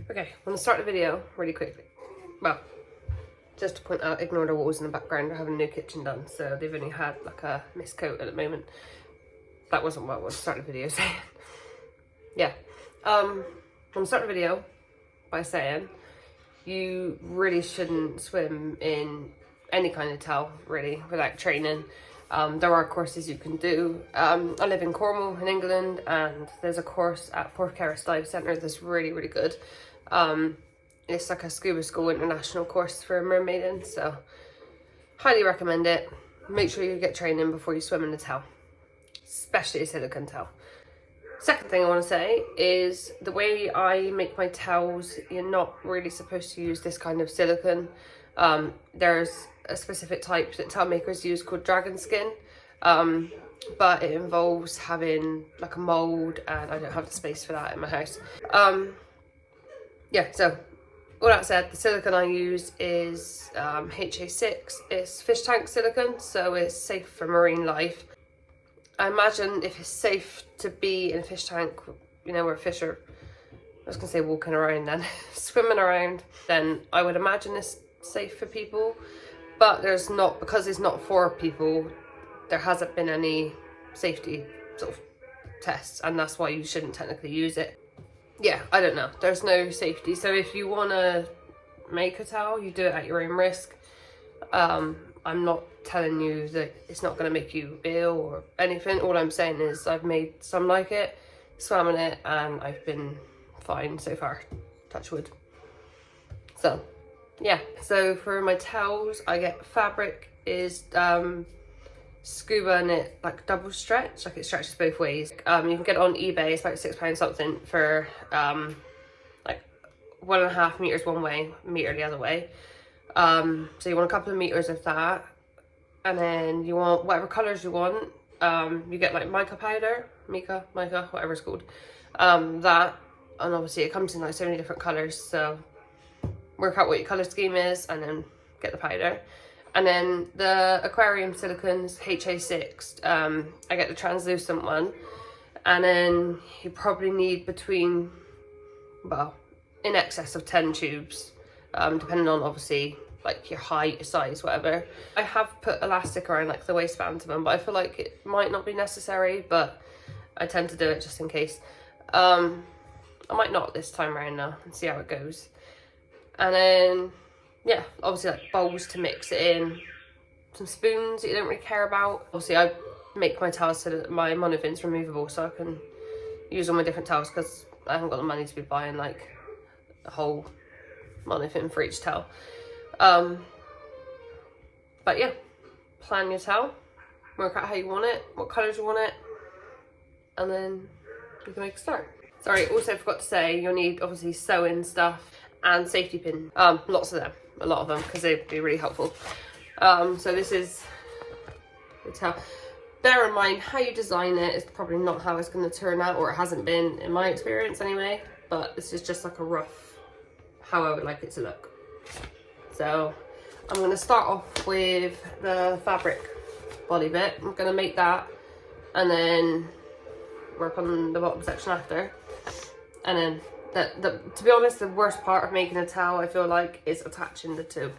Okay, I'm gonna start the video really quickly. Well, just to point out, ignore the walls in the background. They're having a new kitchen done, so they've only had like a mist coat at the moment. That wasn't what I was starting the video saying. Yeah, I'm gonna start the video by saying you really shouldn't swim in any kind of towel, really, without training. There are courses you can do. I live in Cornwall in England, and there's a course at Portcaris Dive Centre that's really, really good. It's like a scuba school international course for mermaiding, so highly recommend it. Make sure you get training before you swim in the towel, especially a silicone towel. Second thing I want to say is the way I make my towels, you're not really supposed to use this kind of silicone. There's a specific type that towel makers use called dragon skin, but it involves having like a mould, and I don't have the space for that in my house. Yeah, so all that said, the silicone I use is HA6. It's fish tank silicone, so it's safe for marine life. I imagine if it's safe to be in a fish tank, you know, where fish are, I was gonna say walking around then, swimming around, then I would imagine it's safe for people. But there's not, because it's not for people, there hasn't been any safety sort of tests, and that's why you shouldn't technically use it. Yeah, I don't know. There's no safety. So if you want to make a towel, you do it at your own risk. I'm not telling you that it's not going to make you ill or anything. All I'm saying is I've made some like it, swam in it, and I've been fine so far. Touch wood. So, yeah. So for my towels, I get fabric is scuba knit, like double stretch, like it stretches both ways. You can get it on eBay. It's about £6 something for like 1.5 meters one way, meter the other way. So you want a couple of meters of that, and then you want whatever colors you want. You get like mica powder, mica, whatever it's called. That, and obviously it comes in like so many different colors. So work out what your color scheme is, and then get the powder. And then the aquarium silicones, HA6, I get the translucent one. And then you probably need between, well, in excess of 10 tubes, depending on obviously like your height, your size, whatever. I have put elastic around like the waistbands of them, but I feel like it might not be necessary, but I tend to do it just in case. I might not this time around now and see how it goes. And then, yeah, obviously like bowls to mix it in, some spoons that you don't really care about. Obviously I make my towels so that my monofin's removable, so I can use all my different towels, because I haven't got the money to be buying like a whole monofin for each towel. But yeah, plan your towel, work out how you want it, what colours you want it, and then you can make a start. Sorry, also forgot to say, you'll need obviously sewing stuff and safety pin, lots of them, a lot of them, because they'd be really helpful. So this is the towel. Bear in mind, how you design it is probably not how it's going to turn out, or it hasn't been in my experience anyway, but this is just like a rough, how I would like it to look. So I'm going to start off with the fabric body bit. I'm going to make that and then work on the bottom section after. And then to be honest, the worst part of making a towel, I feel like, is attaching the two.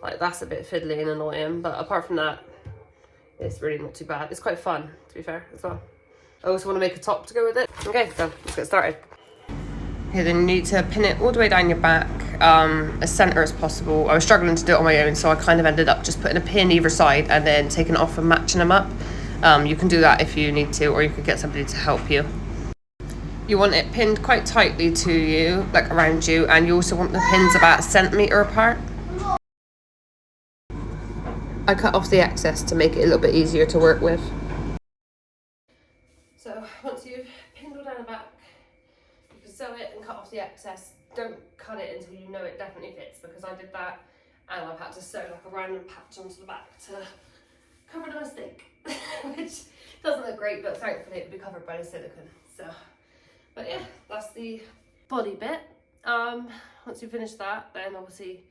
Like, that's a bit fiddly and annoying, but apart from that, it's really not too bad. It's quite fun, to be fair, as well. I also want to make a top to go with it. Okay, so let's get started. Okay, then you need to pin it all the way down your back, as centre as possible. I was struggling to do it on my own, so I kind of ended up just putting a pin either side and then taking it off and matching them up. You can do that if you need to, or you could get somebody to help you. You want it pinned quite tightly to you, like around you, and you also want the pins about 1 centimetre apart. I cut off the excess to make it a little bit easier to work with. So once you've pinned all down the back, you can sew it and cut off the excess. Don't cut it until you know it definitely fits, because I did that and I've had to sew like a random patch onto the back to cover the mistake, which doesn't look great, but thankfully it will be covered by the silicone. So, but yeah, that's the body bit. Once you finish that, then obviously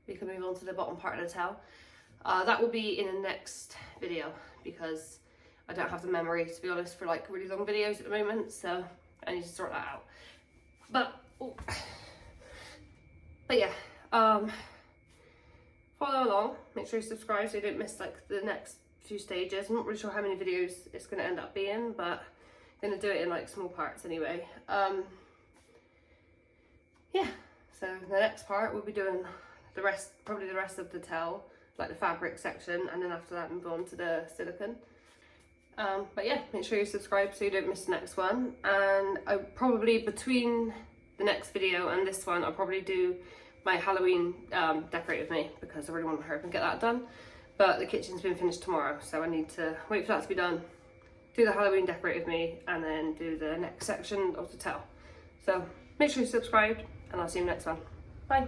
we can move on to the bottom part of the towel. That will be in the next video, because I don't have the memory, to be honest, for like really long videos at the moment, so I need to sort that out. But But yeah, follow along, make sure you subscribe so you don't miss like the next few stages. I'm not really sure how many videos it's going to end up being, but I'm going to do it in like small parts anyway. Yeah, so the next part we'll be doing the rest, probably the rest of the towel, like the fabric section, and then after that move on to the silicone. But yeah, make sure you subscribe so you don't miss the next one. And I probably, between the next video and this one, I'll probably do my Halloween decorate with me, because I really want to hurry up and get that done. But the kitchen's been finished tomorrow, so I need to wait for that to be done, do the Halloween decorate with me, and then do the next section of the towel. So make sure you're subscribed, and I'll see you next one. Bye.